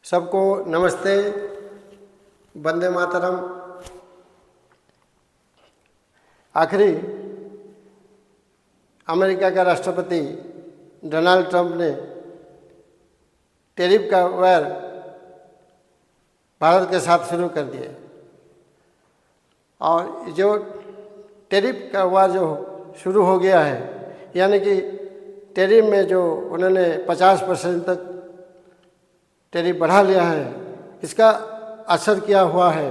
सबको नमस्ते, वंदे मातरम। आखिरी अमेरिका का राष्ट्रपति डोनाल्ड ट्रंप ने टैरिफ का वार भारत के साथ शुरू कर दिए और जो टैरिफ का वार जो शुरू हो गया है, यानी कि टैरिफ में जो उन्होंने 50% तक टैरिफ बढ़ा लिया है, इसका असर क्या हुआ है,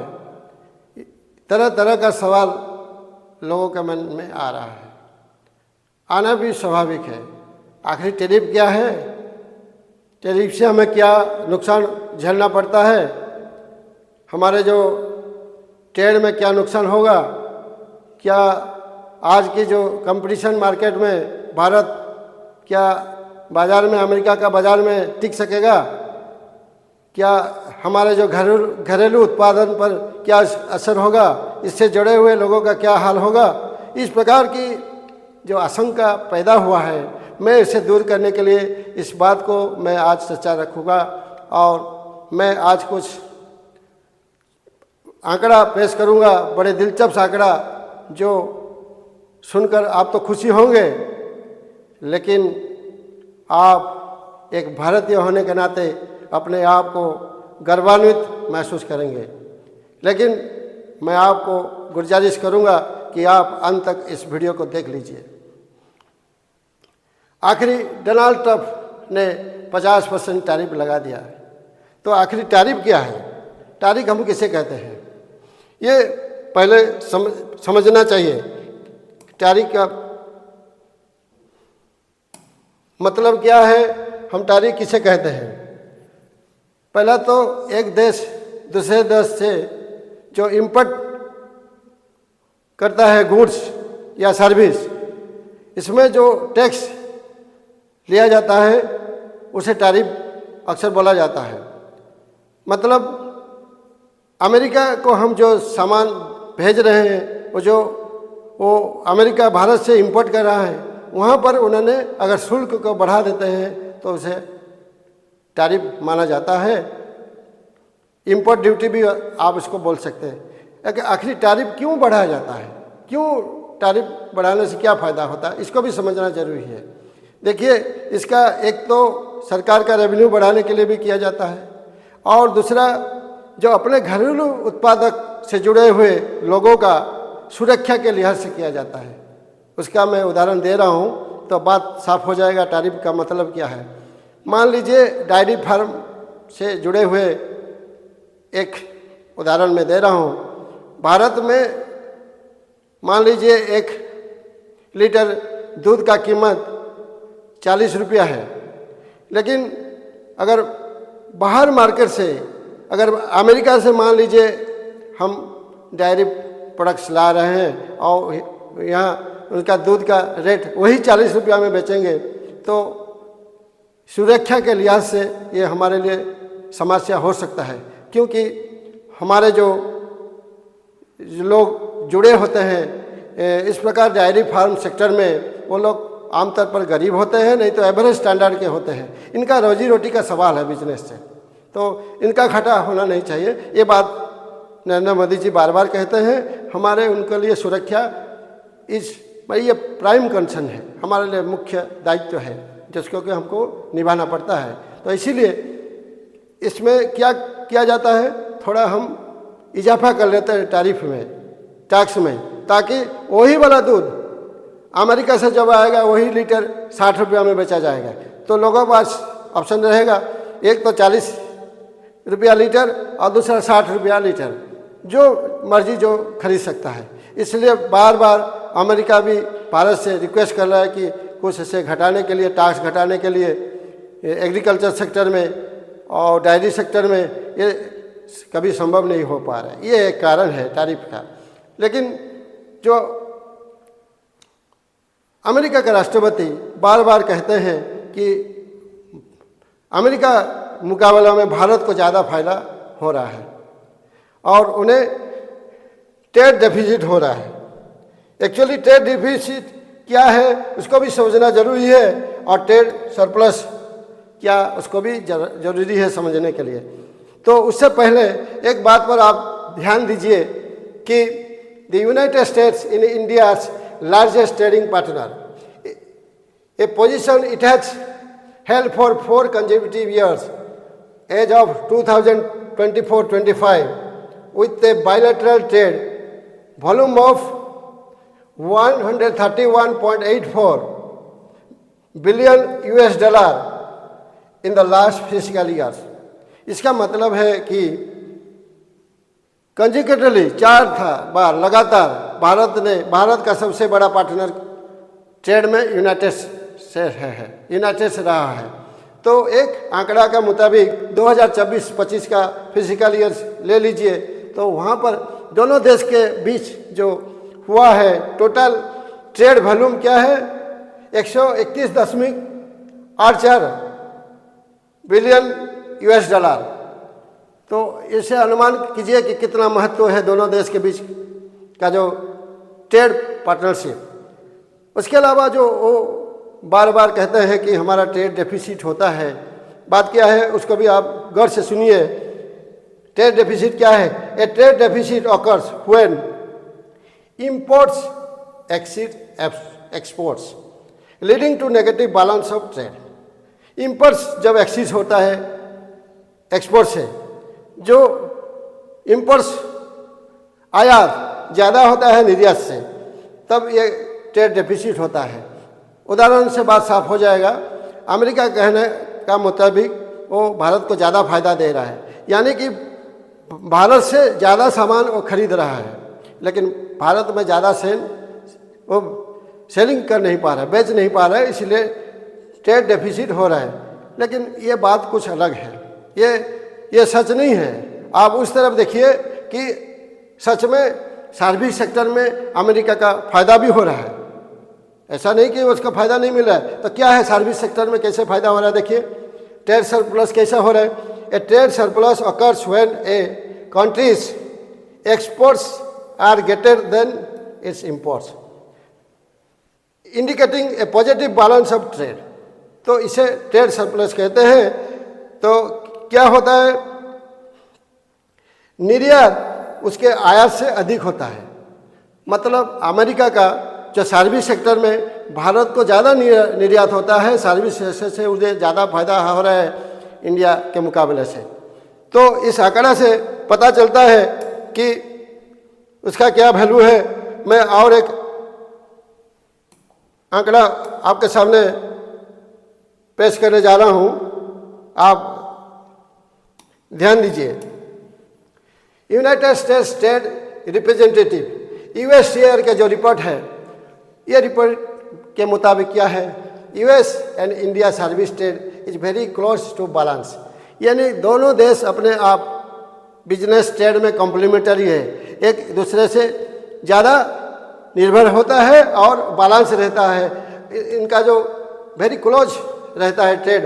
तरह तरह का सवाल लोगों के मन में आ रहा है। आना भी स्वाभाविक है। आखिर टैरिफ क्या है, टैरिफ से हमें क्या नुकसान झेलना पड़ता है, हमारे जो ट्रेड में क्या नुकसान होगा, क्या आज की जो कंपटीशन मार्केट में भारत क्या बाज़ार में, अमेरिका का बाज़ार में टिक सकेगा, क्या हमारे जो घरेलू उत्पादन पर क्या असर होगा, इससे जुड़े हुए लोगों का क्या हाल होगा। इस प्रकार की जो आशंका पैदा हुआ है, मैं इसे दूर करने के लिए इस बात को मैं आज चर्चा रखूँगा और मैं आज कुछ आंकड़ा पेश करूँगा, बड़े दिलचस्प आंकड़ा जो सुनकर आप तो खुशी होंगे, लेकिन आप एक भारतीय होने के नाते अपने आप को गर्वान्वित महसूस करेंगे। लेकिन मैं आपको गुजारिश करूंगा कि आप अंत तक इस वीडियो को देख लीजिए। आखिरी डोनाल्ड ट्रंप ने 50% टैरिफ लगा दिया है, तो आखिरी टैरिफ क्या है, टैरिफ हम किसे कहते हैं, ये पहले समझना चाहिए। टैरिफ का मतलब क्या है, हम टैरिफ किसे कहते हैं। पहला तो एक देश दूसरे देश से जो इंपोर्ट करता है गुड्स या सर्विस, इसमें जो टैक्स लिया जाता है उसे टैरिफ अक्सर बोला जाता है। मतलब अमेरिका को हम जो सामान भेज रहे हैं, वो अमेरिका भारत से इंपोर्ट कर रहा है, वहाँ पर उन्होंने अगर शुल्क को बढ़ा देते हैं तो उसे टैरिफ माना जाता है। इंपोर्ट ड्यूटी भी आप इसको बोल सकते हैं। आखिर टैरिफ क्यों बढ़ाया जाता है, क्यों टैरिफ बढ़ाने से क्या फ़ायदा होता है, इसको भी समझना जरूरी है। देखिए, इसका एक तो सरकार का रेवेन्यू बढ़ाने के लिए भी किया जाता है, और दूसरा जो अपने घरेलू उत्पादक से जुड़े हुए लोगों का सुरक्षा के लिहाज से किया जाता है। उसका मैं उदाहरण दे रहा हूँ तो बात साफ हो जाएगा टैरिफ का मतलब क्या है। मान लीजिए डायरी फार्म से जुड़े हुए एक उदाहरण मैं दे रहा हूँ। भारत में मान लीजिए 1 लीटर दूध का कीमत 40 रुपया है, लेकिन अगर बाहर मार्केट से, अगर अमेरिका से मान लीजिए हम डायरी प्रोडक्ट्स ला रहे हैं और यहाँ उनका दूध का रेट वही 40 रुपया में बेचेंगे, तो सुरक्षा के लिहाज से ये हमारे लिए समस्या हो सकता है, क्योंकि हमारे जो लोग जुड़े होते हैं इस प्रकार डायरी फार्म सेक्टर में, वो लोग आमतौर पर गरीब होते हैं, नहीं तो एवरेज स्टैंडर्ड के होते हैं। इनका रोजी रोटी का सवाल है बिजनेस से, तो इनका घाटा होना नहीं चाहिए। ये बात नरेंद्र मोदी जी बार बार कहते हैं। हमारे उनके लिए सुरक्षा ये प्राइम कंसर्न है, हमारे लिए मुख्य दायित्व है जिसको कि हमको निभाना पड़ता है। तो इसीलिए इसमें क्या किया जाता है, थोड़ा हम इजाफा कर लेते हैं टैरिफ में, टैक्स में, ताकि वही वाला दूध अमेरिका से जब आएगा वही लीटर 60 रुपया में बेचा जाएगा। तो लोगों के पास ऑप्शन रहेगा, एक तो 40 रुपया लीटर और दूसरा 60 रुपया लीटर, जो मर्जी जो खरीद सकता है। इसलिए बार बार अमेरिका भी भारत से रिक्वेस्ट कर रहा है कि कुछ इसे घटाने के लिए, टैक्स घटाने के लिए एग्रीकल्चर सेक्टर में और डायरी सेक्टर में ये कभी संभव नहीं हो पा रहा है। ये एक कारण है टैरिफ का। लेकिन जो अमेरिका के राष्ट्रपति बार बार कहते हैं कि अमेरिका मुकाबला में भारत को ज़्यादा फायदा हो रहा है और उन्हें ट्रेड डेफिसिट हो रहा है। एक्चुअली ट्रेड डेफिसिट क्या है उसको भी समझना जरूरी है, और ट्रेड सरप्लस क्या, उसको भी जरूरी है समझने के लिए। तो उससे पहले एक बात पर आप ध्यान दीजिए कि the United states in India's largest trading partner, a position it has held for 4 consecutive years as of 2024-25 with a bilateral trade volume of 131.84 billion US dollar in the last fiscal years। इसका मतलब है कि consecutively 4 बार लगातार भारत का सबसे बड़ा partner trade में United से रहा है। तो एक आंकड़ा का मुताबिक 2024-25 का फिजिकल ईयर ले लीजिए, तो वहाँ पर दोनों देश के बीच जो हुआ है टोटल ट्रेड वॉल्यूम क्या है, 131.84 बिलियन US डॉलर। तो इसे अनुमान कीजिए कि कितना महत्व है दोनों देश के बीच का जो ट्रेड पार्टनरशिप। उसके अलावा जो वो बार बार कहते हैं कि हमारा ट्रेड डेफिसिट होता है, बात क्या है उसको भी आप गौर से सुनिए। ट्रेड डेफिसिट क्या है? A trade deficit occurs when imports exceed exports leading to negative balance of trade. Imports जब एक्सीड होता है एक्सपोर्ट से, जो इंपोर्ट्स आयात ज़्यादा होता है निर्यात से, तब ये ट्रेड डेफिसिट होता है। उदाहरण से बात साफ हो जाएगा। अमेरिका कहने का मुताबिक वो भारत को ज़्यादा फायदा दे रहा है, यानी कि भारत से ज़्यादा सामान वो खरीद रहा है, लेकिन भारत में ज़्यादा वो सेलिंग कर नहीं पा रहा है, बेच नहीं पा रहा है, इसलिए ट्रेड डेफिसिट हो रहा है। लेकिन ये बात कुछ अलग है, ये सच नहीं है। आप उस तरफ देखिए कि सच में सर्विस सेक्टर में अमेरिका का फ़ायदा भी हो रहा है, ऐसा नहीं कि उसका फ़ायदा नहीं मिल रहा है। तो क्या है सर्विस सेक्टर में कैसे फ़ायदा हो रहा है? देखिए ट्रेड सरप्लस कैसा हो रहा है। A trade surplus occurs when a country's exports are greater than its imports indicating a positive balance of trade. तो इसे ट्रेड सरप्लस कहते हैं। तो क्या होता है, निर्यात उसके आयात से अधिक होता है। मतलब अमेरिका का जो सर्विस सेक्टर में भारत को ज़्यादा निर्यात होता है, सर्विस सेक्टर से उसे ज़्यादा फायदा हो रहा है इंडिया के मुकाबले से। तो इस आंकड़ा से पता चलता है कि उसका क्या वैल्यू है। मैं और एक आंकड़ा आपके सामने पेश करने जा रहा हूँ, आप ध्यान दीजिए। United states trade representative USTR का जो रिपोर्ट है, ये रिपोर्ट के मुताबिक क्या है, US and India service trade is very close to balance, यानी दोनों देश अपने आप बिजनेस ट्रेड में कॉम्प्लीमेंटरी है, एक दूसरे से ज़्यादा निर्भर होता है और बैलेंस रहता है। इनका जो वेरी क्लोज रहता है ट्रेड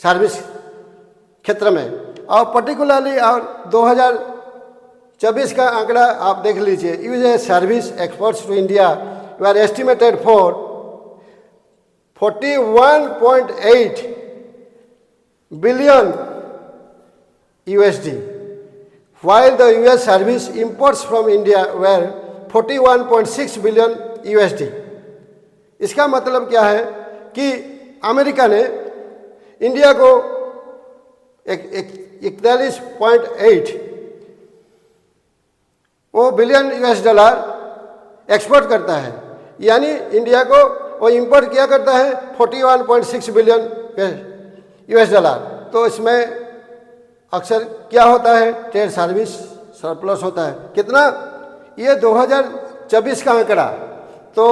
सर्विस क्षेत्र में। और पर्टिकुलरली और 2024 का आंकड़ा आप देख लीजिए, US service exports to India were estimated for 41.8 billion USD, while the US service imports from India were 41.6 billion USD। इसका मतलब क्या है कि अमेरिका ने इंडिया को 41.8 वो बिलियन US डॉलर एक्सपोर्ट करता है, यानी इंडिया को वो इंपोर्ट किया करता है 41.6 बिलियन US डॉलर। तो इसमें अक्सर क्या होता है, ट्रेड सर्विस सरप्लस होता है। कितना? ये 2024 का आंकड़ा। तो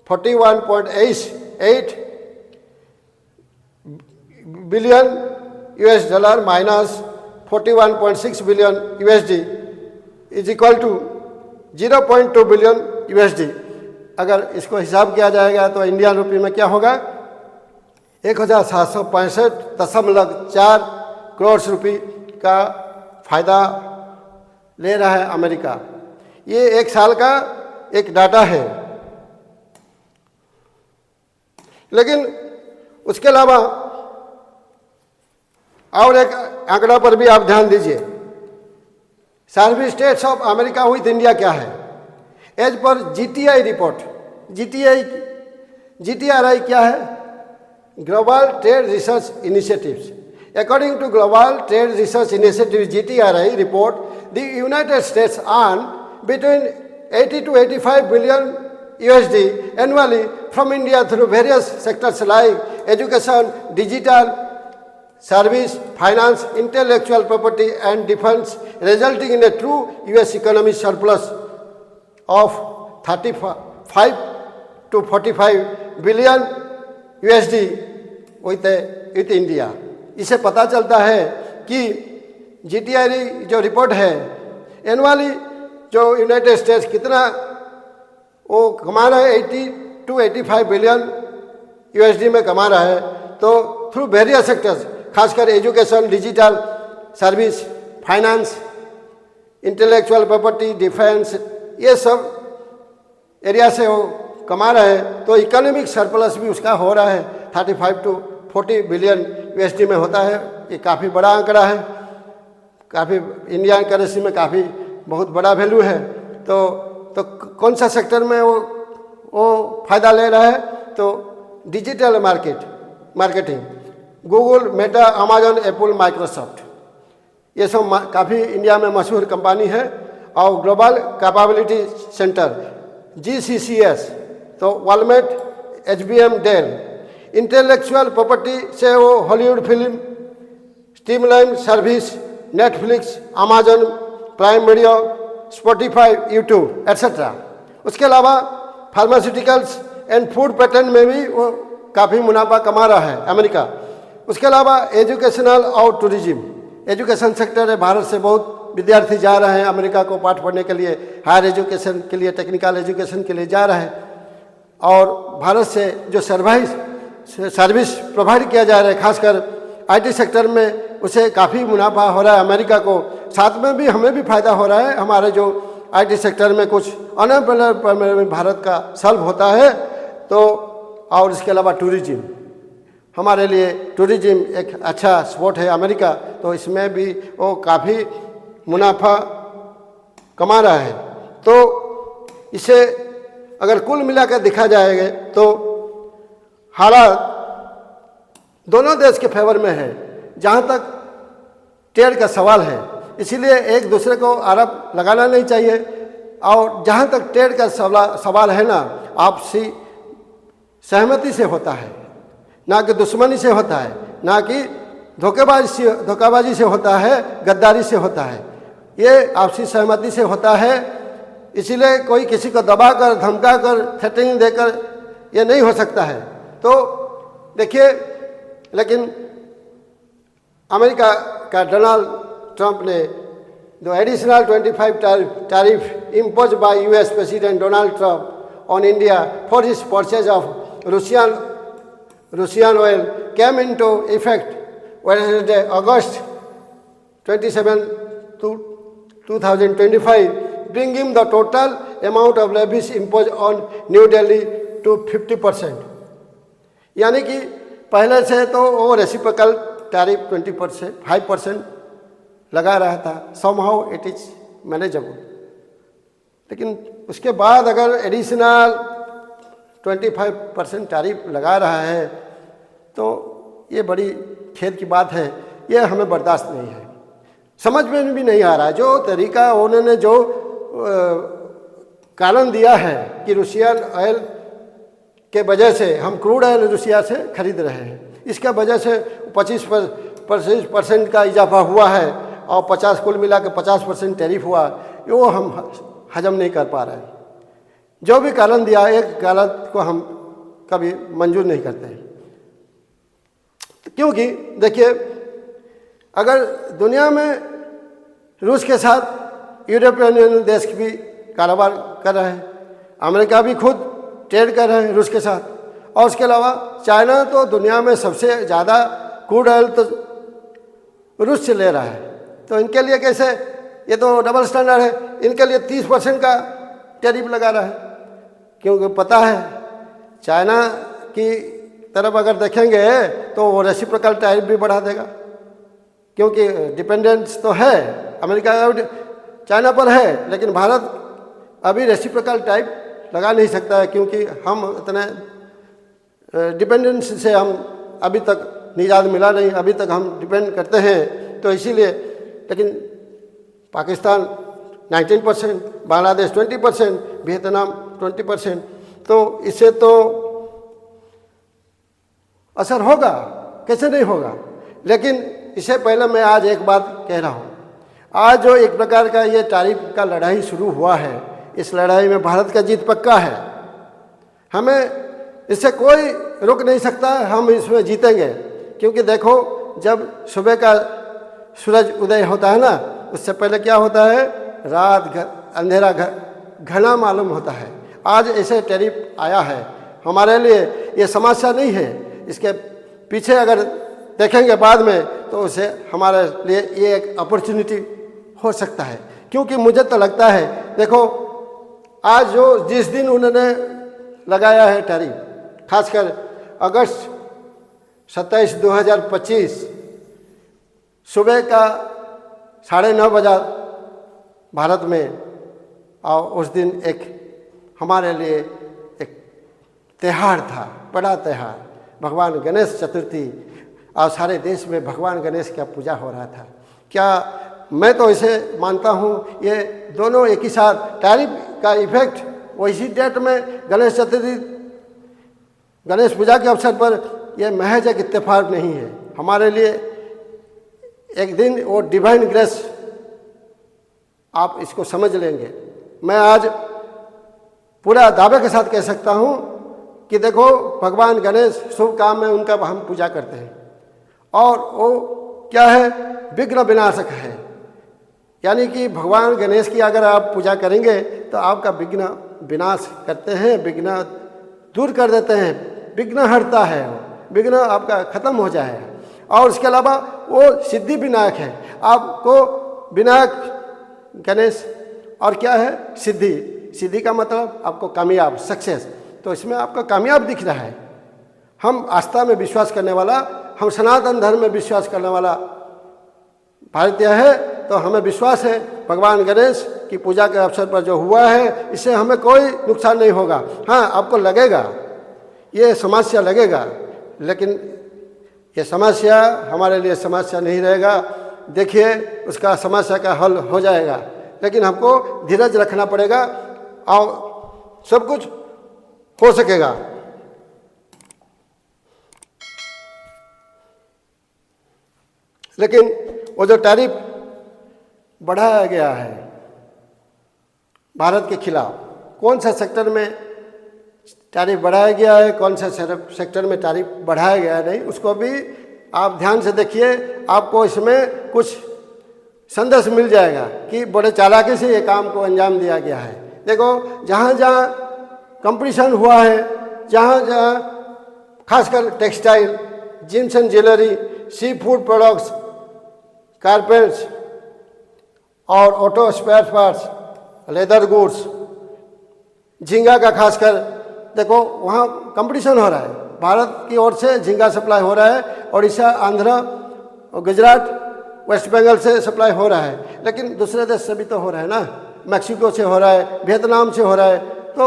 41.8 billion US dollar minus 41.6 billion USD is equal to 0.2 billion USD। अगर इसको हिसाब किया जाएगा तो इंडियन रुपये में क्या होगा, 1765.4 करोड़ रुपये का फ़ायदा ले रहा है अमेरिका। ये एक साल का एक डाटा है। लेकिन उसके अलावा और एक आंकड़ा पर भी आप ध्यान दीजिए, service states of America with India क्या है? एज पर जीटीआई रिपोर्ट, जीटीआरआई क्या है? Global trade research initiatives. According to global trade research initiative GTRI report, the United States earn between 80 to 85 billion USD annually from India through various sectors like education, digital, service, finance, intellectual property and defense, resulting in a true US economy surplus of 35 to 45 billion USD with India। इसे पता चलता है कि जीटीआरआई जो report है annually जो United states कितना वो कमा रहा है 80 to 85 बिलियन USD में कमा रहा है। तो थ्रू वेरियस सेक्टर्स, खासकर education, digital, service, finance, intellectual property, defence, ये सब एरिया से वो कमा रहा है। तो इकोनॉमिक सरप्लस भी उसका हो रहा है 35 to 40 बिलियन USD में होता है। ये काफ़ी बड़ा आंकड़ा है, काफ़ी इंडियन करेंसी में काफ़ी बहुत बड़ा वैल्यू है। तो कौन सा सेक्टर में वो फ़ायदा ले रहा है? तो digital marketing, Google, Meta, Amazon, Apple, Microsoft, ये सब काफ़ी इंडिया में मशहूर कंपनी है। और ग्लोबल कैपेबिलिटी सेंटर GCCS, तो Walmart, HBM, Dell, intellectual property से वो Hollywood film, streamline service, Netflix, Amazon Prime video, Spotify, YouTube etcetera. उसके अलावा फार्मास्यूटिकल्स एंड फूड पैटर्न में भी वो काफ़ी मुनाफा कमा रहा है अमेरिका। उसके अलावा एजुकेशनल और टूरिज्म, एजुकेशन सेक्टर है, भारत से बहुत विद्यार्थी जा रहे हैं अमेरिका को पाठ पढ़ने के लिए, हायर एजुकेशन के लिए, टेक्निकल एजुकेशन के लिए जा रहे हैं। और भारत से जो सर्विस प्रोवाइड किया जा रहा है, खासकर आईटी सेक्टर में, उसे काफ़ी मुनाफा हो रहा है अमेरिका को। साथ में भी हमें भी फ़ायदा हो रहा है, हमारे जो आईटी सेक्टर में कुछ अनएम्प्लॉयमेंट में भारत का सॉल्व होता है। तो और इसके अलावा टूरिज्म, हमारे लिए टूरिज्म एक अच्छा स्पॉट है अमेरिका, तो इसमें भी वो काफ़ी मुनाफा कमा रहा है। तो इसे अगर कुल मिलाकर देखा जाएगा तो हालात दोनों देश के फेवर में है जहाँ तक ट्रेड का सवाल है। इसीलिए एक दूसरे को आरोप लगाना नहीं चाहिए। और जहाँ तक ट्रेड का सवाल है ना, आपसी सहमति से होता है, ना कि दुश्मनी से होता है, ना कि धोखाबाजी से होता है, गद्दारी से होता है। ये आपसी सहमति से होता है। इसीलिए कोई किसी को दबाकर, धमकाकर, थ्रेटनिंग देकर ये नहीं हो सकता है। तो देखिए, लेकिन अमेरिका का डोनाल्ड ट्रंप ने जो additional 25 tariff imposed by US President Donald Trump on India for his purchase of Russian oil came into effect Wednesday, August 27, 2025, bringing the total amount of levies imposed on New Delhi to 50%। यानी कि पहले से तो वो reciprocal tariff 5% लगा रहा था, somehow it is manageable. लेकिन उसके बाद अगर एडिशनल 25% टैरिफ लगा रहा है तो ये बड़ी खेद की बात है। ये हमें बर्दाश्त नहीं है, समझ में भी नहीं आ रहा है। जो तरीका उन्होंने जो कारण दिया है कि रूसियन ऑयल के वजह से हम क्रूड ऑयल रूसिया से खरीद रहे हैं, इसका वजह से 25% का इजाफा हुआ है और 50 कुल मिला के 50% टैरिफ हुआ, वो हम हजम नहीं कर पा रहे हैं। जो भी कारण दिया, एक गलत को हम कभी मंजूर नहीं करते हैं। क्योंकि देखिए, अगर दुनिया में रूस के साथ यूरोपियन यूनियन देश भी कारोबार कर रहे हैं, अमेरिका भी खुद ट्रेड कर रहे हैं रूस के साथ, और उसके अलावा चाइना तो दुनिया में सबसे ज़्यादा क्रूड ऑयल तो रूस से ले रहा है। तो इनके लिए कैसे, ये तो डबल स्टैंडर्ड है। इनके लिए 30% का टैरिफ लगा रहा है, क्योंकि पता है चाइना की तरफ अगर देखेंगे तो वो रेसिप्रोकल टैरिफ भी बढ़ा देगा। क्योंकि डिपेंडेंस तो है अमेरिका चाइना पर है, लेकिन भारत अभी रेसिप्रोकल टाइप लगा नहीं सकता है, क्योंकि हम इतने डिपेंडेंस से हम अभी तक निजात मिला नहीं, अभी तक हम डिपेंड करते हैं। तो इसीलिए, लेकिन पाकिस्तान 19%, बांग्लादेश 20%, वियतनाम 20%, तो इससे तो असर होगा, कैसे नहीं होगा। लेकिन इससे पहले मैं आज एक बात कह रहा हूँ, आज जो एक प्रकार का ये तारीफ का लड़ाई शुरू हुआ है, इस लड़ाई में भारत का जीत पक्का है। हमें इससे कोई रोक नहीं सकता, हम इसमें जीतेंगे। क्योंकि देखो, जब सुबह का सूरज उदय होता है ना, उससे पहले क्या होता है, रात अंधेरा घना मालूम होता है। आज ऐसे टैरिफ आया है, हमारे लिए ये समस्या नहीं है। इसके पीछे अगर देखेंगे बाद में, तो उसे हमारे लिए ये एक अपॉर्चुनिटी हो सकता है। क्योंकि मुझे तो लगता है, देखो आज जिस दिन उन्होंने लगाया है टैरिफ, खासकर अगस्त 27, 2025 सुबह का 9:30 बजा भारत में, और उस दिन एक हमारे लिए एक त्यौहार था, बड़ा त्यौहार, भगवान गणेश चतुर्थी, और सारे देश में भगवान गणेश का पूजा हो रहा था। क्या मैं तो इसे मानता हूँ, ये दोनों एक ही साथ, टैरिफ का इफेक्ट वैसी डेट में गणेश चतुर्थी, गणेश पूजा के अवसर पर, यह महज एक इत्तेफाक नहीं है हमारे लिए। एक दिन वो डिवाइन ग्रेस, आप इसको समझ लेंगे। मैं आज पूरा दावे के साथ कह सकता हूँ कि देखो, भगवान गणेश शुभ काम में उनका हम पूजा करते हैं, और वो क्या है, विघ्न विनाशक है। यानी कि भगवान गणेश की अगर आप पूजा करेंगे तो आपका विघ्न विनाश करते हैं, विघ्न दूर कर देते हैं, विघ्न हटता है, विघ्न आपका खत्म हो जाएगा। और उसके अलावा वो सिद्धि विनायक है, आपको विनायक गणेश, और क्या है, सिद्धि। सिद्धि का मतलब आपको कामयाब, सक्सेस। तो इसमें आपका कामयाब दिख रहा है। हम आस्था में विश्वास करने वाला, हम सनातन धर्म में विश्वास करने वाला भारतीय है, तो हमें विश्वास है भगवान गणेश की पूजा के अवसर पर जो हुआ है, इससे हमें कोई नुकसान नहीं होगा। हाँ, आपको लगेगा, ये समस्या लगेगा, लेकिन ये समस्या हमारे लिए समस्या नहीं रहेगा। देखिए, उसका समस्या का हल हो जाएगा, लेकिन हमको धीरज रखना पड़ेगा और सब कुछ हो सकेगा। लेकिन वो जो टैरिफ बढ़ाया गया है भारत के खिलाफ, कौन सा सेक्टर में टैरिफ बढ़ाया गया है, कौन सा सेक्टर में टैरिफ बढ़ाया गया है, नहीं, उसको भी आप ध्यान से देखिए। आपको इसमें कुछ संदेश मिल जाएगा कि बड़े चालाकी से ये काम को अंजाम दिया गया है। देखो, जहाँ जहाँ कंपटीशन हुआ है, जहाँ जहाँ खासकर textile, gems and jewellery, seafood products, carpets और auto spare parts, leather goods, झींगा का खासकर, देखो वहाँ कंपटीशन हो रहा है। भारत की ओर से झींगा सप्लाई हो रहा है, उड़ीसा, आंध्र, गुजरात, वेस्ट बंगाल से सप्लाई हो रहा है, लेकिन दूसरे देश से भी तो हो रहा है ना, मैक्सिको से हो रहा है, वियतनाम से हो रहा है, तो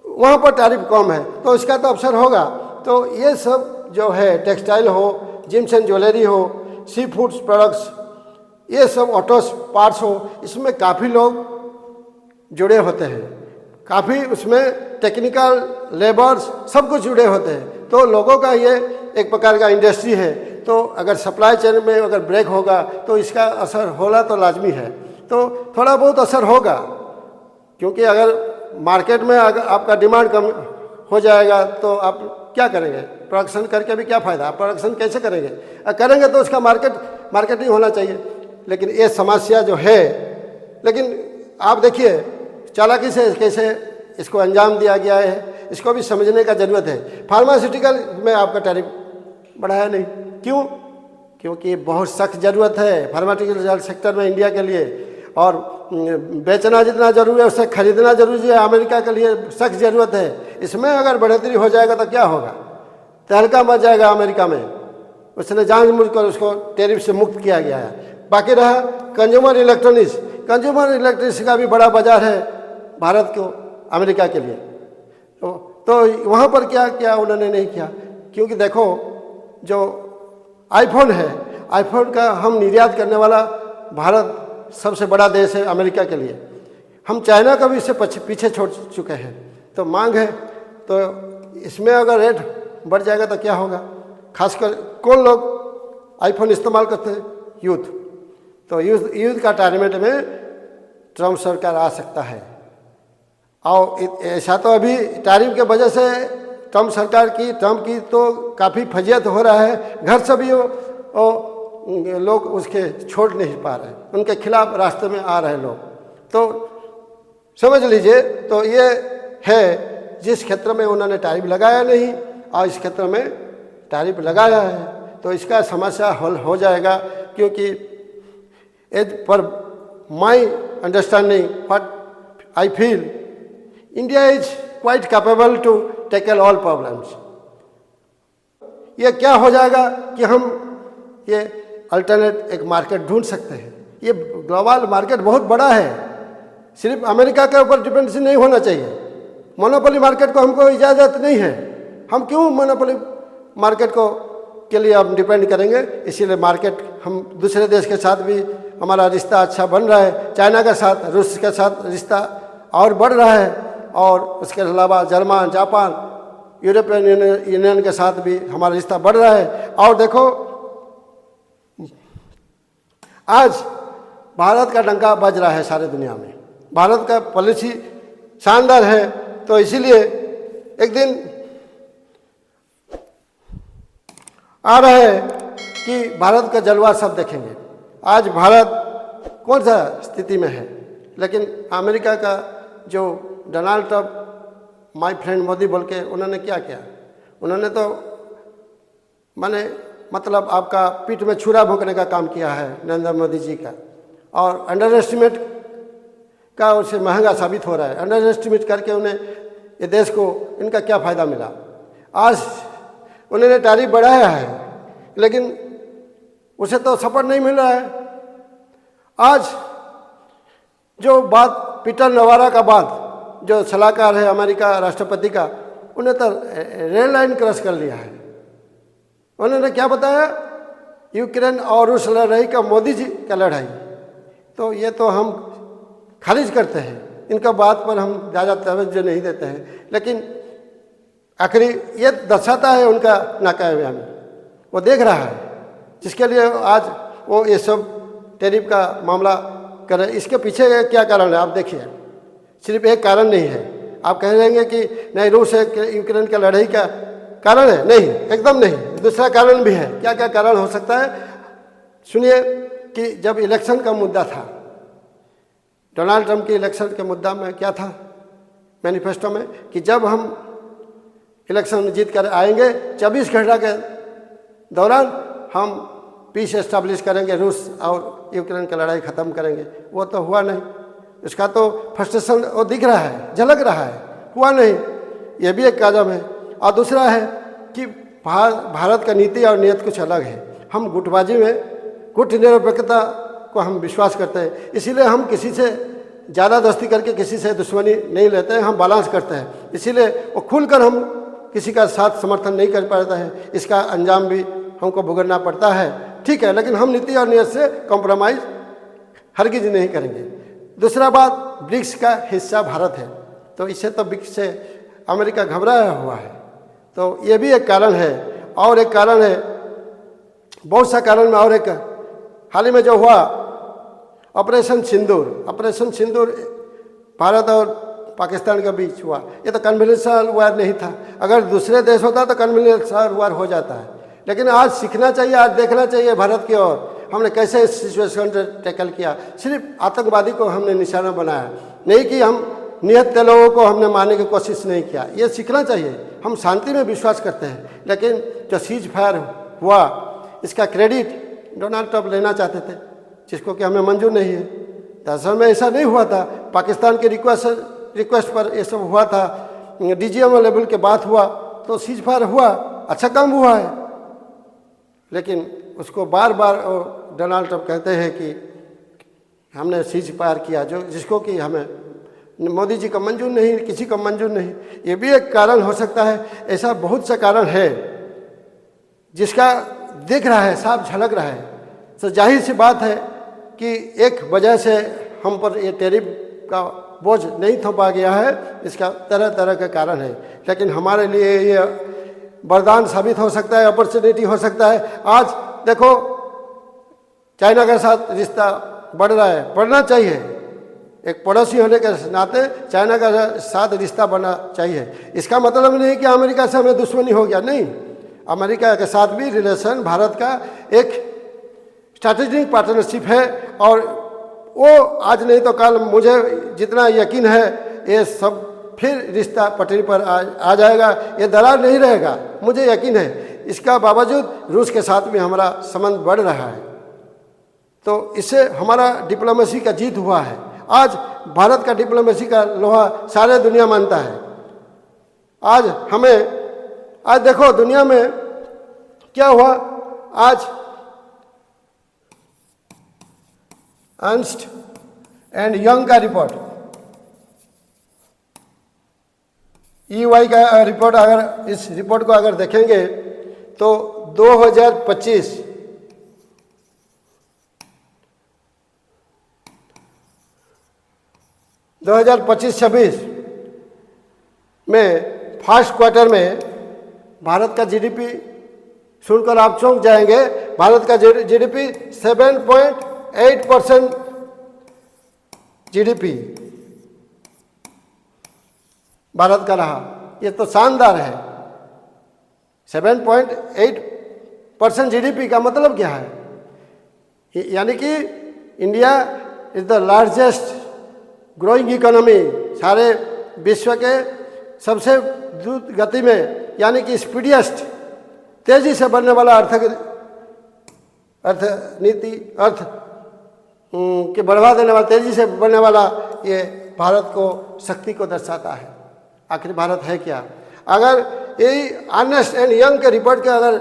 वहाँ पर टैरिफ कम है, तो इसका तो अवसर होगा। तो ये सब जो है, टेक्सटाइल हो, जिम्स एंड ज्वेलरी हो, सी फूड्स प्रोडक्ट्स, ये सब ऑटो पार्ट्स हो, इसमें काफ़ी लोग जुड़े होते हैं, काफ़ी उसमें टेक्निकल लेबर्स सब कुछ जुड़े होते हैं। तो लोगों का ये एक प्रकार का इंडस्ट्री है, तो अगर सप्लाई चेन में अगर ब्रेक होगा तो इसका असर होना तो लाजमी है। तो थोड़ा बहुत असर होगा, क्योंकि अगर मार्केट में अगर आपका डिमांड कम हो जाएगा तो आप क्या करेंगे, प्रोडक्शन करके भी क्या फ़ायदा, आप प्रोडक्शन कैसे करेंगे, करेंगे तो उसका मार्केटिंग होना चाहिए। लेकिन ये समस्या जो है, लेकिन आप देखिए चालाकी से कैसे इसको अंजाम दिया गया है, इसको भी समझने का ज़रूरत है। फार्मास्यूटिकल में आपका टैरिफ बढ़ाया नहीं, क्यों? क्योंकि बहुत सख्त ज़रूरत है फार्मास्यूटिकल सेक्टर में इंडिया के लिए, और बेचना जितना ज़रूरी है उससे खरीदना ज़रूरी है, अमेरिका के लिए सख्त ज़रूरत है। इसमें अगर बढ़ोतरी हो जाएगा तो क्या होगा, तहलका मच जाएगा अमेरिका में। उसने जानबूझकर उसको टैरिफ से मुक्त किया गया है। बाकी रहा कंज्यूमर इलेक्ट्रॉनिक्स। कंज्यूमर इलेक्ट्रॉनिक्स का भी बड़ा बाजार है भारत को अमेरिका के लिए। तो वहाँ पर क्या क्या उन्होंने नहीं किया, क्योंकि देखो जो आईफोन है, आईफोन का हम निर्यात करने वाला भारत सबसे बड़ा देश है अमेरिका के लिए। हम चाइना का भी इससे पीछे छोड़ चुके हैं। तो मांग है, तो इसमें अगर रेट बढ़ जाएगा तो क्या होगा। खासकर कौन लोग आईफोन इस्तेमाल करते हैं? यूथ। तो यूथ का टारगेट में ट्रम्प सरकार आ सकता है। और ऐसा तो अभी टैरिफ के वजह से ट्रम्प सरकार की, ट्रम्प की तो काफ़ी फजीयत हो रहा है। घर से भी वो लोग उसके छोड़ नहीं पा रहे, उनके खिलाफ रास्ते में आ रहे लोग। तो समझ लीजिए, तो ये है जिस क्षेत्र में उन्होंने टैरिफ लगाया नहीं और इस क्षेत्र में टैरिफ लगाया है, तो इसका समस्या हल हो जाएगा। क्योंकि as per my understanding, what I feel, India is quite capable to tackle all problems. ये क्या हो जाएगा कि हम ये अल्टरनेट एक मार्केट ढूंढ सकते हैं। ये ग्लोबल मार्केट बहुत बड़ा है, सिर्फ अमेरिका के ऊपर डिपेंडेंसी नहीं होना चाहिए। मोनोपोली मार्केट को हमको इजाज़त नहीं है। हम क्यों मोनोपोली मार्केट को के लिए हम डिपेंड करेंगे। इसीलिए मार्केट, हम दूसरे देश के साथ भी हमारा रिश्ता अच्छा बन रहा है। चाइना के साथ, रूस के साथ रिश्ता और बढ़ रहा है, और उसके अलावा जर्मन, जापान, यूरोपियन यूनियन के साथ भी हमारा रिश्ता बढ़ रहा है। और देखो आज भारत का डंका बज रहा है सारे दुनिया में। भारत का पॉलिसी शानदार है। तो इसीलिए एक दिन आ रहा है कि भारत का जलवा सब देखेंगे। आज भारत कौन सा स्थिति में है, लेकिन अमेरिका का जो Donald Trump my friend Modi बोल के उन्होंने क्या किया, उन्होंने तो मतलब आपका पीठ में छुरा भोंकने का काम किया है नरेंद्र मोदी जी का। और अंडर एस्टिमेट का उससे महंगा साबित हो रहा है। अंडर एस्टिमेट करके उन्हें ये देश को इनका क्या फ़ायदा मिला। आज उन्होंने टैरिफ बढ़ाया है, लेकिन उसे तो सपोर्ट नहीं मिल रहा है। आज जो बात पीटर नवारा का बात, जो सलाहकार है अमेरिका राष्ट्रपति का, उन्हें तो रेल लाइन क्रॉस कर लिया है। उन्होंने क्या बताया, यूक्रेन और रूस लड़ाई का मोदी जी का लड़ाई। तो ये तो हम खारिज करते हैं, इनका बात पर हम ज़्यादा तवज्जो नहीं देते हैं। लेकिन आखिरी ये दर्शाता है उनका नाकामयाबी, वो देख रहा है, जिसके लिए आज वो ये सब टैरिफ का मामला कर रहे। इसके पीछे क्या कारण है आप देखिए। सिर्फ एक कारण नहीं है। आप कह देंगे कि नहीं रूस यूक्रेन का लड़ाई का कारण है, नहीं, एकदम नहीं। दूसरा कारण भी है। क्या क्या कारण हो सकता है सुनिए। कि जब इलेक्शन का मुद्दा था, डोनाल्ड ट्रंप के इलेक्शन के मुद्दा में क्या था मैनिफेस्टो में, कि जब हम इलेक्शन में जीत कर आएंगे 24 घंटा के दौरान हम पीस एस्टैब्लिश करेंगे, रूस और यूक्रेन की लड़ाई ख़त्म करेंगे। वो तो हुआ नहीं। इसका तो फ्रस्ट्रेशन वो दिख रहा है, झलक रहा है, हुआ नहीं। ये भी एक कदम है। और दूसरा है कि भारत का नीति और नीयत कुछ अलग है। हम गुटबाजी में, गुट निरपेक्षता को हम विश्वास करते हैं। इसीलिए हम किसी से ज़्यादा दोस्ती करके किसी से दुश्मनी नहीं लेते हैं, हम बैलेंस करते हैं। इसीलिए वो खुलकर हम किसी का साथ समर्थन नहीं कर पाते हैं। इसका अंजाम भी हमको भुगतना पड़ता है, ठीक है। लेकिन हम नीति और नीयत से कॉम्प्रोमाइज़ हरगिज नहीं करेंगे। दूसरा बात, ब्रिक्स का हिस्सा भारत है, तो इससे तो ब्रिक्स से अमेरिका घबराया हुआ है। तो ये भी एक कारण है। और एक कारण है, बहुत सा कारण में, और एक हाल ही में जो हुआ ऑपरेशन सिंदूर। ऑपरेशन सिंदूर भारत और पाकिस्तान के बीच हुआ। ये तो कन्वेंशनल वार नहीं था। अगर दूसरे देश होता तो कन्वेंशनल वार हो जाता है। लेकिन आज सीखना चाहिए, आज देखना चाहिए भारत की ओर हमने कैसे इस सिचुएशन को टैकल किया। सिर्फ आतंकवादी को हमने निशाना बनाया नहीं, कि हम निहत्थे लोगों को हमने मारने की कोशिश नहीं किया। ये सीखना चाहिए। हम शांति में विश्वास करते हैं, लेकिन जो सीज फायर हुआ इसका क्रेडिट डोनाल्ड ट्रंप लेना चाहते थे, जिसको कि हमें मंजूर नहीं है। दरअसल में ऐसा नहीं हुआ था। पाकिस्तान के रिक्वेस्ट पर ये सब हुआ था। DGM लेवल के बात हुआ तो सीज फायर हुआ, अच्छा काम हुआ है। लेकिन उसको बार बार डोनाल्ड ट्रंप कहते हैं कि हमने सीज फायर किया, जिसको कि हमें मोदी जी का मंजूर नहीं, किसी का मंजूर नहीं। ये भी एक कारण हो सकता है। ऐसा बहुत सा कारण है जिसका दिख रहा है, साफ झलक रहा है। तो जाहिर सी बात है कि एक वजह से हम पर ये टैरिफ का बोझ नहीं थोपा गया है, इसका तरह तरह के कारण है। लेकिन हमारे लिए ये वरदान साबित हो सकता है, अपॉर्चुनिटी हो सकता है। आज देखो चाइना के साथ रिश्ता बढ़ रहा है, बढ़ना चाहिए। एक पड़ोसी होने के नाते चाइना का साथ रिश्ता बढ़ना चाहिए। इसका मतलब नहीं कि अमेरिका से हमें दुश्मनी हो गया, नहीं। अमेरिका के साथ भी रिलेशन भारत का एक स्ट्रैटेजिक पार्टनरशिप है, और वो आज नहीं तो कल, मुझे जितना यकीन है, ये सब फिर रिश्ता पटरी पर आ जाएगा। ये दरार नहीं रहेगा, मुझे यकीन है। इसका बावजूद रूस के साथ भी हमारा संबंध बढ़ रहा है, तो इससे हमारा डिप्लोमेसी का जीत हुआ है। आज भारत का डिप्लोमेसी का लोहा सारे दुनिया मानता है। आज देखो दुनिया में क्या हुआ। आज अर्नस्ट एंड यंग का रिपोर्ट, EY का रिपोर्ट, अगर इस रिपोर्ट को अगर देखेंगे तो 2025-26 में फर्स्ट क्वार्टर में भारत का जीडीपी सुनकर आप चौंक जाएंगे। भारत का जीडीपी 7.8% जीडीपी भारत का रहा। ये तो शानदार है। 7.8% जीडीपी का मतलब क्या है? यानी कि India is the largest growing economy, सारे विश्व के सबसे द्रुत गति में, यानी कि स्पीडिएस्ट, तेजी से बढ़ने वाला अर्थनीति, अर्थ के बढ़वा देने वाला, तेजी से बढ़ने वाला, ये भारत को शक्ति को दर्शाता है। आखिर भारत है क्या? अगर यही अर्नेस्ट एंड यंग के रिपोर्ट के अगर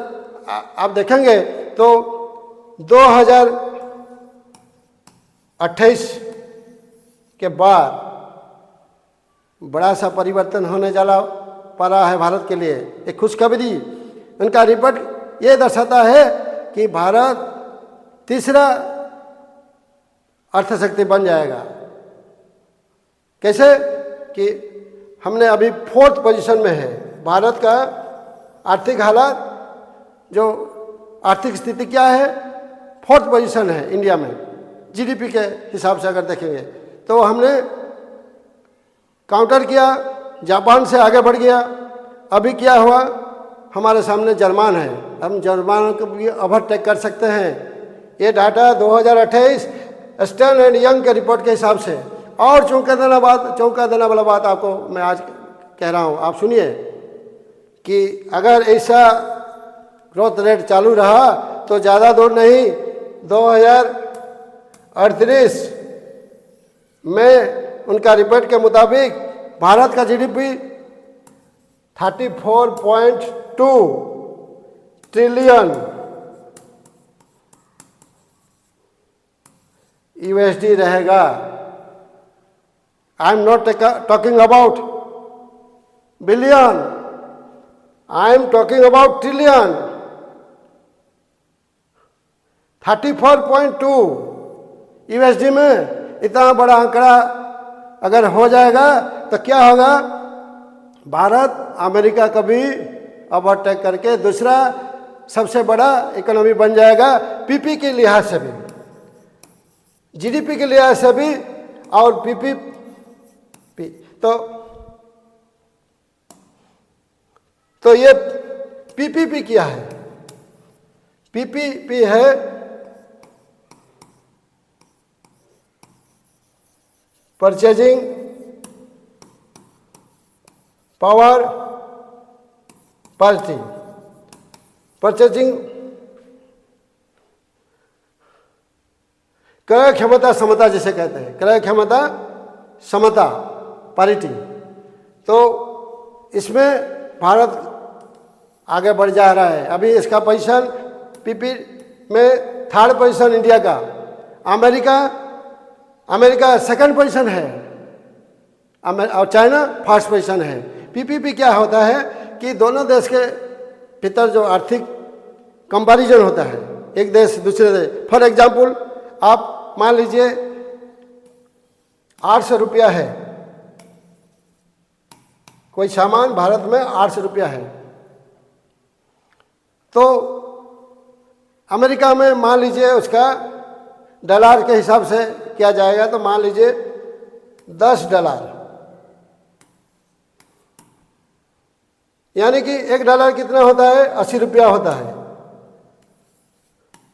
आप देखेंगे तो 2028 के बाद बड़ा सा परिवर्तन होने जा पा रहा है भारत के लिए। एक खुशखबरी, उनका रिपोर्ट ये दर्शाता है कि भारत तीसरा अर्थशक्ति बन जाएगा। कैसे? कि हमने अभी 4th पोजीशन में है। भारत का आर्थिक हालात, जो आर्थिक स्थिति क्या है, 4th पोजीशन है इंडिया में। जीडीपी के हिसाब से अगर देखेंगे तो हमने काउंटर किया, जापान से आगे बढ़ गया। अभी क्या हुआ, हमारे सामने जर्मन है, हम जर्मन को भी ओवरटेक कर सकते हैं। ये डाटा 2028 स्टर्न एंड यंग के रिपोर्ट के हिसाब से। और चौंका देने वाला बात आपको मैं आज कह रहा हूँ, आप सुनिए कि अगर ऐसा ग्रोथ रेट चालू रहा तो ज़्यादा दूर नहीं, 2038 में उनका रिपोर्ट के मुताबिक भारत का जीडीपी 34.2 ट्रिलियन USD रहेगा। I am not talking about billion, I am talking about trillion. 34.2 USD में इतना बड़ा आंकड़ा अगर हो जाएगा तो क्या होगा, भारत अमेरिका को भी ओवरटेक करके दूसरा सबसे बड़ा इकोनॉमी बन जाएगा। पीपी के लिहाज से भी, जीडीपी के लिहाज से भी, और पीपी तो ये पीपीपी क्या है? पीपीपी है परचेजिंग पावर पार्टी, परचेजिंग क्रय क्षमता समता जिसे कहते हैं, क्रय क्षमता समता पारिटी। तो इसमें भारत आगे बढ़ जा रहा है। अभी इसका पोजीशन पीपी में थर्ड पोजीशन इंडिया का, अमेरिका सेकंड पोजीशन है और चाइना फर्स्ट पोजीशन है। पीपीपी क्या होता है कि दोनों देश के भीतर जो आर्थिक कंपैरिजन होता है एक देश दूसरे देश। फॉर एग्जाम्पल आप मान लीजिए 800 रुपया है, कोई सामान भारत में 800 रुपया है, तो अमेरिका में मान लीजिए उसका डॉलर के हिसाब से किया जाएगा तो मान लीजिए $10, यानी कि $1 कितना होता है? 80 रुपया होता है।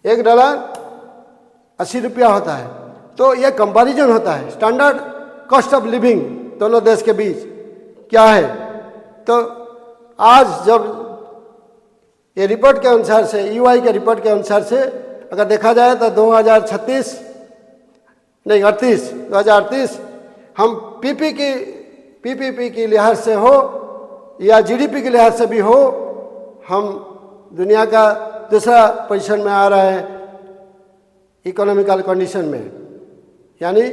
$1 80 रुपया होता है। तो ये कंपैरिजन होता है, स्टैंडर्ड कॉस्ट ऑफ लिविंग दोनों देश के बीच क्या है। तो आज जब ये रिपोर्ट के अनुसार से, यूआई के रिपोर्ट के अनुसार से अगर देखा जाए तो 2038 हम पीपीपी की लिहाज से हो या जीडीपी के लिहाज से भी हो, हम दुनिया का दूसरा पोजीशन में आ रहा है इकोनॉमिकल कंडीशन में। यानी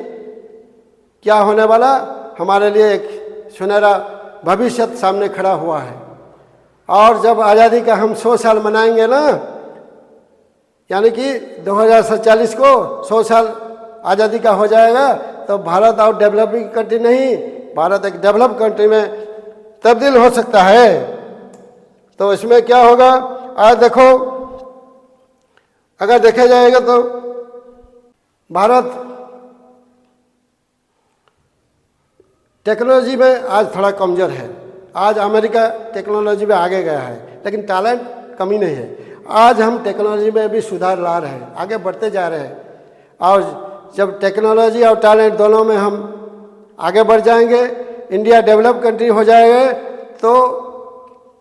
क्या होने वाला, हमारे लिए एक सुनहरा भविष्य सामने खड़ा हुआ है। और जब आज़ादी का हम 100 साल मनाएंगे ना, यानी कि 2047 को 100 साल आज़ादी का हो जाएगा, तो भारत और डेवलपिंग कंट्री नहीं, भारत एक डेवलप कंट्री में तब्दील हो सकता है। तो इसमें क्या होगा, आज देखो अगर देखा जाएगा तो भारत टेक्नोलॉजी में आज थोड़ा कमज़ोर है। आज अमेरिका टेक्नोलॉजी में आगे गया है, लेकिन टैलेंट कमी नहीं है। आज हम टेक्नोलॉजी में भी सुधार ला रहे हैं, आगे बढ़ते जा रहे हैं। और जब टेक्नोलॉजी और टैलेंट दोनों में हम आगे बढ़ जाएंगे, इंडिया डेवलप कंट्री हो जाएगा, तो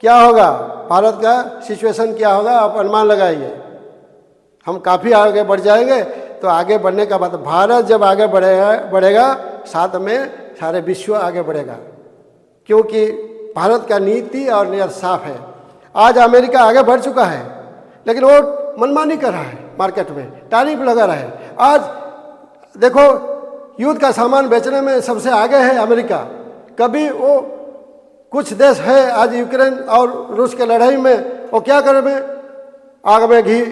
क्या होगा, भारत का सिचुएशन क्या होगा आप अनुमान लगाइए। हम काफ़ी आगे बढ़ जाएंगे। तो आगे बढ़ने का बाद भारत जब आगे बढ़ेगा साथ में सारे विश्व आगे बढ़ेगा, क्योंकि भारत का नीति और नियत साफ है। आज अमेरिका आगे बढ़ चुका है, लेकिन वो मनमानी कर रहा है, मार्केट में टैरिफ लगा रहा है। आज देखो युद्ध का सामान बेचने में सबसे आगे है अमेरिका। कभी वो कुछ देश है आज यूक्रेन और रूस के लड़ाई में वो क्या कर रहे, आग में घी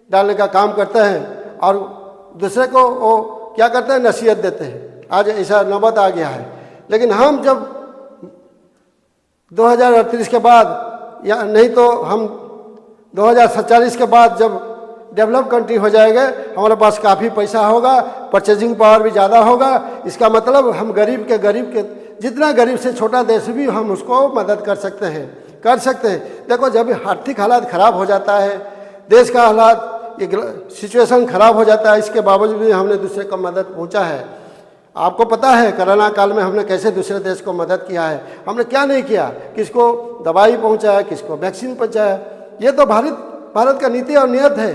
डालने का काम करते हैं और दूसरे को वो क्या करते हैं, नसीहत देते हैं। आज ऐसा नौबत आ गया है। लेकिन हम जब 2038 के बाद या नहीं तो हम 2047 के बाद जब डेवलप कंट्री हो जाएगा, हमारे पास काफ़ी पैसा होगा, परचेजिंग पावर भी ज़्यादा होगा। इसका मतलब हम गरीब के जितना गरीब से छोटा देश भी हम उसको मदद कर सकते हैं। देखो जब आर्थिक हालात ख़राब हो जाता है, देश का हालात ये सिचुएशन ख़राब हो जाता है, इसके बावजूद भी हमने दूसरे को मदद पहुंचा है। आपको पता है कोरोना काल में हमने कैसे दूसरे देश को मदद किया है। हमने क्या नहीं किया, किसको दवाई पहुंचाया, किसको वैक्सीन पहुंचाया। ये तो भारत का नीति और नियत है।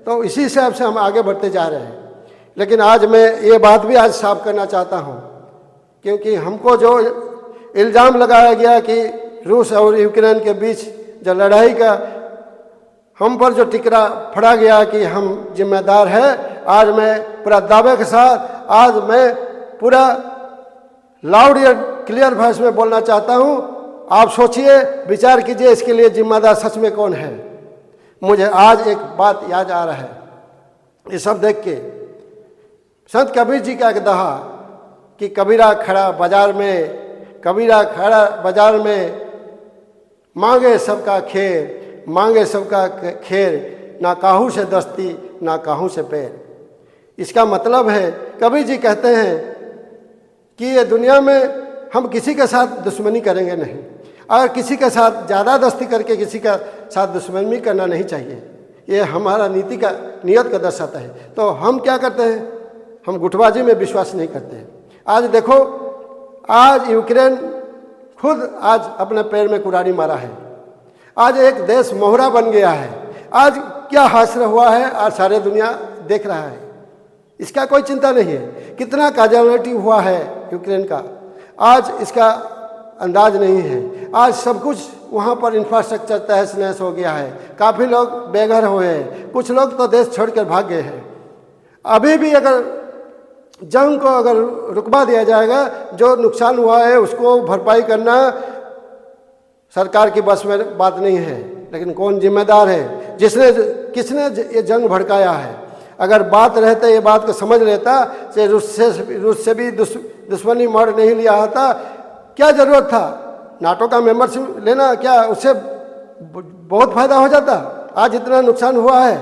तो इसी हिसाब से हम आगे बढ़ते जा रहे हैं। लेकिन आज मैं ये बात भी आज साफ करना चाहता हूँ, क्योंकि हमको जो इल्ज़ाम लगाया गया कि रूस और यूक्रेन के बीच जो लड़ाई का हम पर जो टिकरा फड़ा गया कि हम जिम्मेदार हैं, आज मैं पूरा दावे के साथ आज मैं पूरा लाउड या क्लियर वॉइस में बोलना चाहता हूँ। आप सोचिए, विचार कीजिए, इसके लिए जिम्मेदार सच में कौन है। मुझे आज एक बात याद आ रहा है, ये सब देख के संत कबीर जी का एक दोहा कि कबीरा खड़ा बाजार में मांगे सबका खेर ना काहू से दस्ती ना काहू से पैर। इसका मतलब है, कबीर जी कहते हैं कि ये दुनिया में हम किसी के साथ दुश्मनी करेंगे नहीं, और किसी के साथ ज़्यादा दोस्ती करके किसी का साथ दुश्मनी करना नहीं चाहिए। ये हमारा नीति का नियत का दर्शाता है। तो हम क्या करते हैं, हम गुटबाजी में विश्वास नहीं करते हैं। आज देखो, आज यूक्रेन खुद आज अपने पैर में कुल्हाड़ी मारा है। आज एक देश मोहरा बन गया है। आज क्या हासिल हुआ है आज सारे दुनिया देख रहा है, इसका कोई चिंता नहीं है। कितना कैजुअलिटी हुआ है यूक्रेन का, आज इसका अंदाज नहीं है। आज सब कुछ वहाँ पर इंफ्रास्ट्रक्चर तहस नहस हो गया है, काफ़ी लोग बेघर हुए हैं, कुछ लोग तो देश छोड़कर भाग गए हैं। अभी भी अगर जंग को अगर रुकवा दिया जाएगा, जो नुकसान हुआ है उसको भरपाई करना सरकार की बस में बात नहीं है। लेकिन कौन जिम्मेदार है, किसने ये जंग भड़काया है? अगर बात रहते, ये बात को समझ लेता, चाहे रूस से भी दुश्मनी मोड़ नहीं लिया होता, क्या ज़रूरत था नाटो का मेंबरशिप लेना? क्या उससे बहुत फायदा हो जाता? आज इतना नुकसान हुआ है,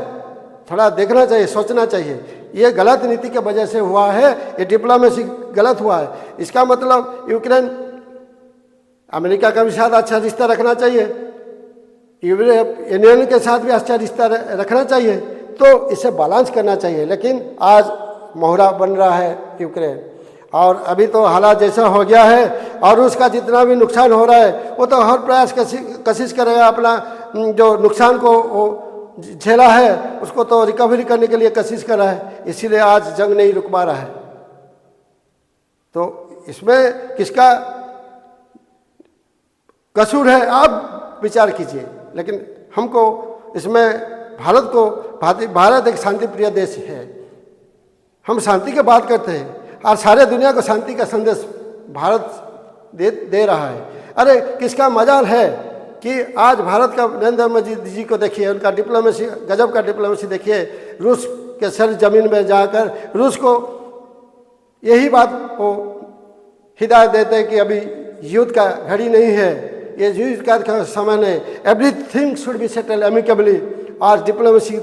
थोड़ा देखना चाहिए, सोचना चाहिए। ये गलत नीति के वजह से हुआ है, ये डिप्लोमेसी गलत हुआ है। इसका मतलब यूक्रेन, अमेरिका का भी साथ अच्छा रिश्ता रखना चाहिए, यूरोपियन के साथ भी अच्छा रिश्ता रखना चाहिए, तो इसे बैलेंस करना चाहिए। लेकिन आज मोहरा बन रहा है यूक्रेन, और अभी तो हालात जैसा हो गया है, और उसका जितना भी नुकसान हो रहा है वो तो हर प्रयास कोशिश करेगा अपना जो नुकसान को झेला है उसको तो रिकवरी करने के लिए कोशिश कर रहा है, इसीलिए आज जंग नहीं रुक पा रहा है। तो इसमें किसका कसूर है आप विचार कीजिए। लेकिन हमको इसमें भारत एक शांति प्रिय देश है, हम शांति की बात करते हैं, और सारे दुनिया को शांति का संदेश भारत दे रहा है। अरे किसका मजाल है कि आज भारत का नरेंद्र मोदी जी को देखिए, उनका डिप्लोमेसी, गजब का डिप्लोमेसी देखिए। रूस के सर जमीन में जाकर रूस को यही बात वो हिदायत देते हैं कि अभी युद्ध का घड़ी नहीं है, ये युद्ध का समय नहीं, everything should be settle amicably. और डिप्लोमेसी की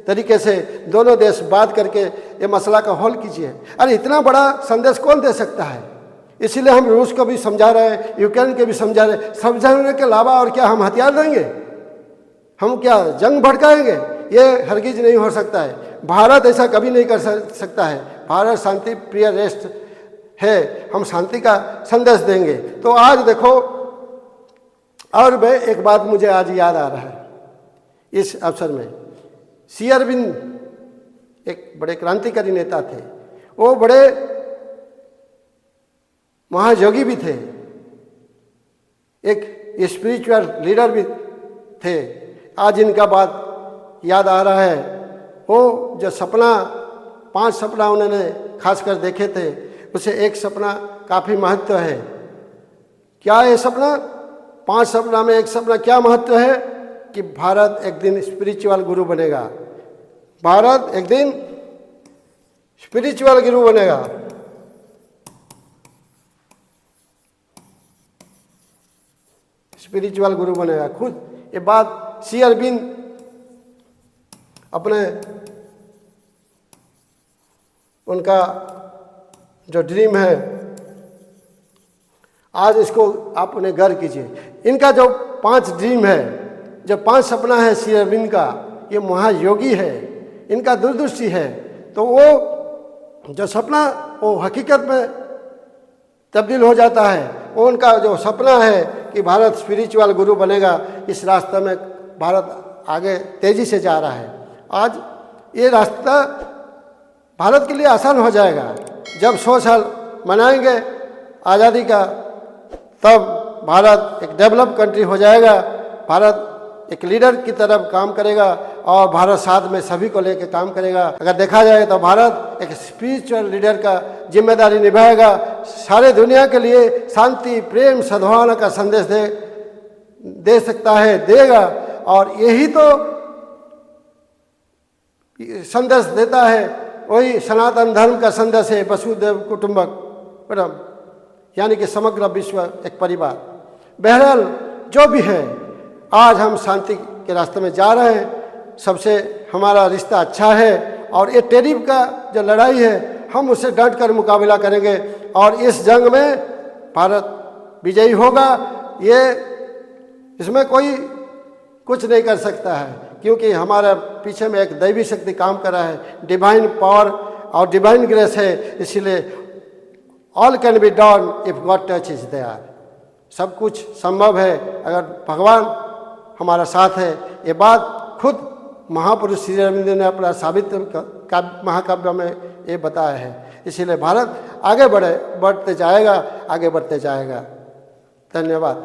तरीके से दोनों देश बात करके ये मसला का हल कीजिए। अरे इतना बड़ा संदेश कौन दे सकता है? इसीलिए हम रूस को भी समझा रहे हैं, यूक्रेन के भी समझा रहे हैं। समझाने के अलावा और क्या हम हथियार देंगे? हम क्या जंग भड़काएंगे? ये हरगिज नहीं हो सकता है। भारत ऐसा कभी नहीं कर सकता है। भारत शांति प्रिय राष्ट्र है, हम शांति का संदेश देंगे। तो आज देखो, और मैं एक बात मुझे आज याद आ रहा है इस अवसर में, सी अरविंद एक बड़े क्रांतिकारी नेता थे, वो बड़े महायोगी भी थे, एक स्पिरिचुअल लीडर भी थे। आज इनका बात याद आ रहा है। वो जो सपना, 5 सपना उन्होंने खासकर देखे थे, उसे एक सपना काफ़ी महत्व है। क्या है सपना? 5 सपना में एक सपना क्या महत्व है कि भारत एक दिन स्पिरिचुअल गुरु बनेगा। भारत एक दिन स्पिरिचुअल गुरु बनेगा। स्पिरिचुअल गुरु बनेगा। खुद ये बात सी अरविंद अपने उनका जो ड्रीम है, आज इसको आप उन्हें गर्व कीजिए। इनका जो 5 ड्रीम है, जो 5 सपना है सी अरविंद का, ये महायोगी है, इनका दूरदृष्टि है। तो वो जो सपना वो हकीकत में तब्दील हो जाता है। वो उनका जो सपना है कि भारत स्पिरिचुअल गुरु बनेगा, इस रास्ते में भारत आगे तेजी से जा रहा है। आज ये रास्ता भारत के लिए आसान हो जाएगा। जब 100 साल मनाएंगे आज़ादी का, तब भारत एक डेवलप कंट्री हो जाएगा। भारत एक लीडर की तरफ काम करेगा, और भारत साथ में सभी को लेकर काम करेगा। अगर देखा जाए तो भारत एक स्पिरिचुअल लीडर का जिम्मेदारी निभाएगा, सारे दुनिया के लिए शांति, प्रेम, सद्भावना का संदेश दे सकता है, देगा। और यही तो संदेश देता है, वही सनातन धर्म का संदेश है, वसुधैव कुटुंबकम, यानी कि समग्र विश्व एक परिवार। बहरहाल जो भी है, आज हम शांति के रास्ते में जा रहे हैं, सबसे हमारा रिश्ता अच्छा है। और ये टेरिफ का जो लड़ाई है, हम उससे डट कर मुकाबला करेंगे, और इस जंग में भारत विजयी होगा। ये इसमें कोई कुछ नहीं कर सकता है, क्योंकि हमारे पीछे में एक दैवी शक्ति काम कर रहा है, डिवाइन पावर और डिवाइन ग्रेस है। इसलिए all can be done if God touch is there. सब कुछ संभव है अगर भगवान हमारा साथ है। ये बात खुद महापुरुष श्री अरविंद ने अपना सावित्री महाकाव्य में ये बताया है। इसीलिए भारत आगे बढ़ते जाएगा, आगे बढ़ते जाएगा। धन्यवाद।